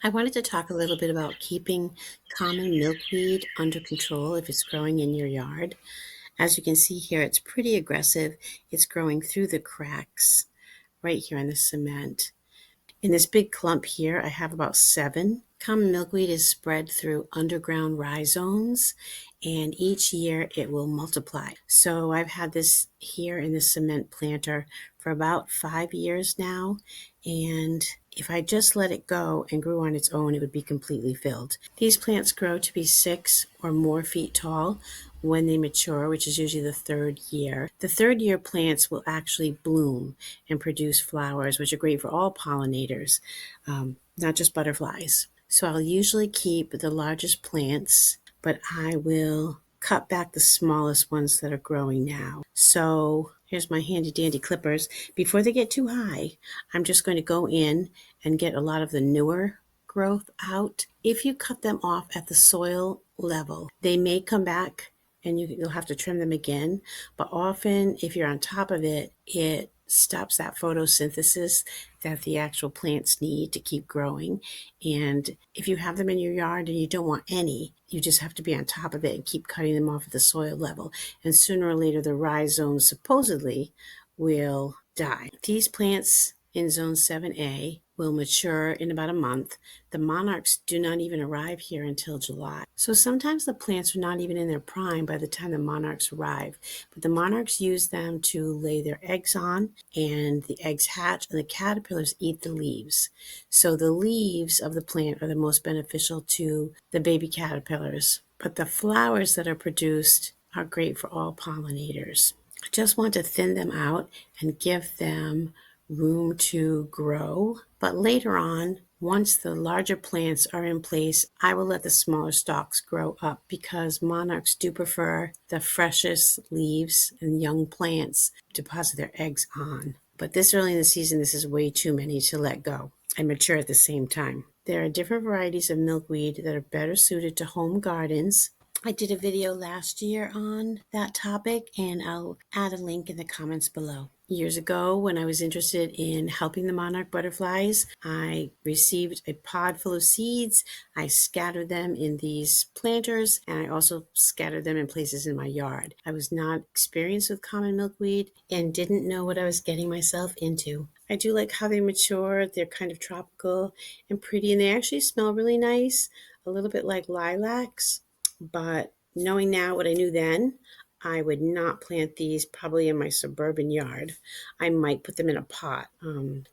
I wanted to talk a little bit about keeping common milkweed under control if it's growing in your yard. As you can see here, it's pretty aggressive. It's growing through the cracks right here in the cement. In this big clump here, I have about 7. Common milkweed is spread through underground rhizomes, and each year it will multiply. So I've had this here in the cement planter for about 5 years now, and if I just let it go and grew on its own, it would be completely filled. These plants grow to be 6 or more feet tall when they mature, which is usually the 3rd year. The 3rd year plants will actually bloom and produce flowers, which are great for all pollinators, not just butterflies. So I'll usually keep the largest plants, but I will cut back the smallest ones that are growing now. So here's my handy dandy clippers. Before they get too high, I'm just going to go in and get a lot of the newer growth out. If you cut them off at the soil level, they may come back and you'll have to trim them again. But often, if you're on top of it, it stops that photosynthesis that the actual plants need to keep growing. And if you have them in your yard and you don't want any, you just have to be on top of it and keep cutting them off at the soil level. And sooner or later, the rhizomes supposedly will die. These plants in zone 7A will mature in about a month. The monarchs do not even arrive here until July. So sometimes the plants are not even in their prime by the time the monarchs arrive. But the monarchs use them to lay their eggs on, and the eggs hatch, and the caterpillars eat the leaves. So the leaves of the plant are the most beneficial to the baby caterpillars. But the flowers that are produced are great for all pollinators. I just want to thin them out and give them room to grow. But later on, once the larger plants are in place, I will let the smaller stalks grow up because monarchs do prefer the freshest leaves and young plants to deposit their eggs on. But this early in the season, this is way too many to let go and mature at the same time. There are different varieties of milkweed that are better suited to home gardens. I did a video last year on that topic, and I'll add a link in the comments below. Years ago, when I was interested in helping the monarch butterflies, I received a pod full of seeds. I scattered them in these planters, and I also scattered them in places in my yard. I was not experienced with common milkweed and didn't know what I was getting myself into. I do like how they mature. They're kind of tropical and pretty, and they actually smell really nice, a little bit like lilacs. But knowing now what I knew then, I would not plant these probably in my suburban yard. I might put them in a pot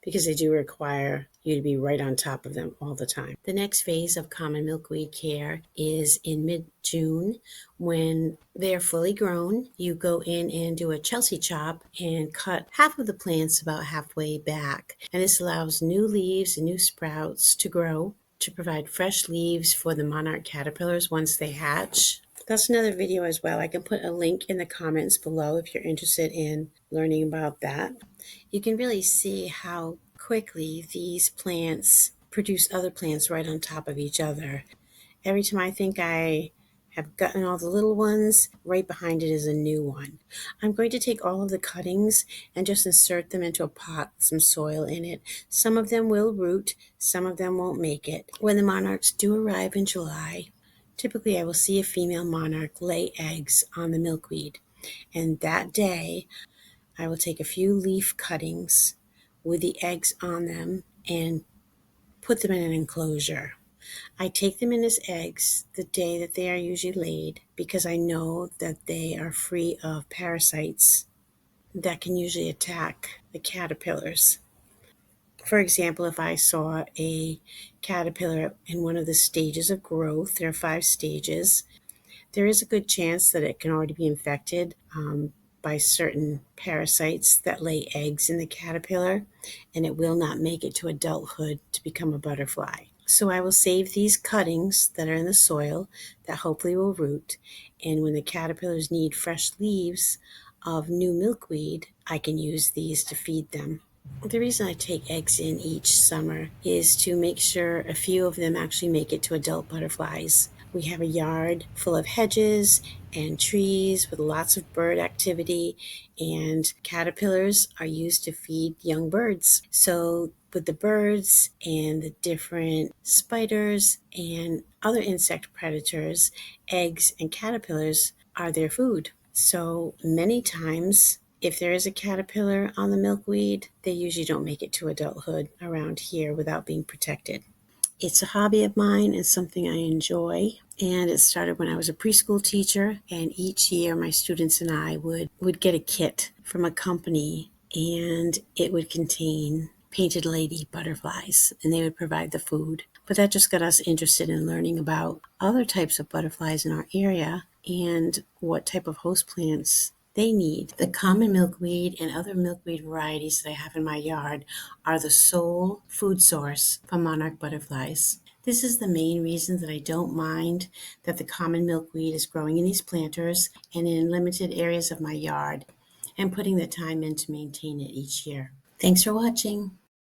because they do require you to be right on top of them all the time. The next phase of common milkweed care is in mid-June. When they're fully grown, you go in and do a Chelsea chop and cut half of the plants about halfway back. And this allows new leaves and new sprouts to grow to provide fresh leaves for the monarch caterpillars once they hatch. That's another video as well. I can put a link in the comments below if you're interested in learning about that. You can really see how quickly these plants produce other plants right on top of each other. Every time I think I have gotten all the little ones, right behind it is a new one. I'm going to take all of the cuttings and just insert them into a pot with some soil in it. Some of them will root, some of them won't make it. When the monarchs do arrive in July, typically I will see a female monarch lay eggs on the milkweed. And that day, I will take a few leaf cuttings with the eggs on them and put them in an enclosure. I take them in as eggs the day that they are usually laid because I know that they are free of parasites that can usually attack the caterpillars. For example, if I saw a caterpillar in one of the stages of growth, there are 5 stages, there is a good chance that it can already be infected by certain parasites that lay eggs in the caterpillar, and it will not make it to adulthood to become a butterfly. So I will save these cuttings that are in the soil that hopefully will root, and when the caterpillars need fresh leaves of new milkweed, I can use these to feed them. The reason I take eggs in each summer is to make sure a few of them actually make it to adult butterflies. We have a yard full of hedges and trees with lots of bird activity, and caterpillars are used to feed young birds. So with the birds and the different spiders and other insect predators, eggs and caterpillars are their food. So many times, if there is a caterpillar on the milkweed, they usually don't make it to adulthood around here without being protected. It's a hobby of mine and something I enjoy. And it started when I was a preschool teacher. And each year, my students and I would get a kit from a company, and it would contain painted lady butterflies, and they would provide the food. But that just got us interested in learning about other types of butterflies in our area and what type of host plants they need. The common milkweed and other milkweed varieties that I have in my yard are the sole food source for monarch butterflies. This is the main reason that I don't mind that the common milkweed is growing in these planters and in limited areas of my yard, and putting the time in to maintain it each year. Thanks for watching.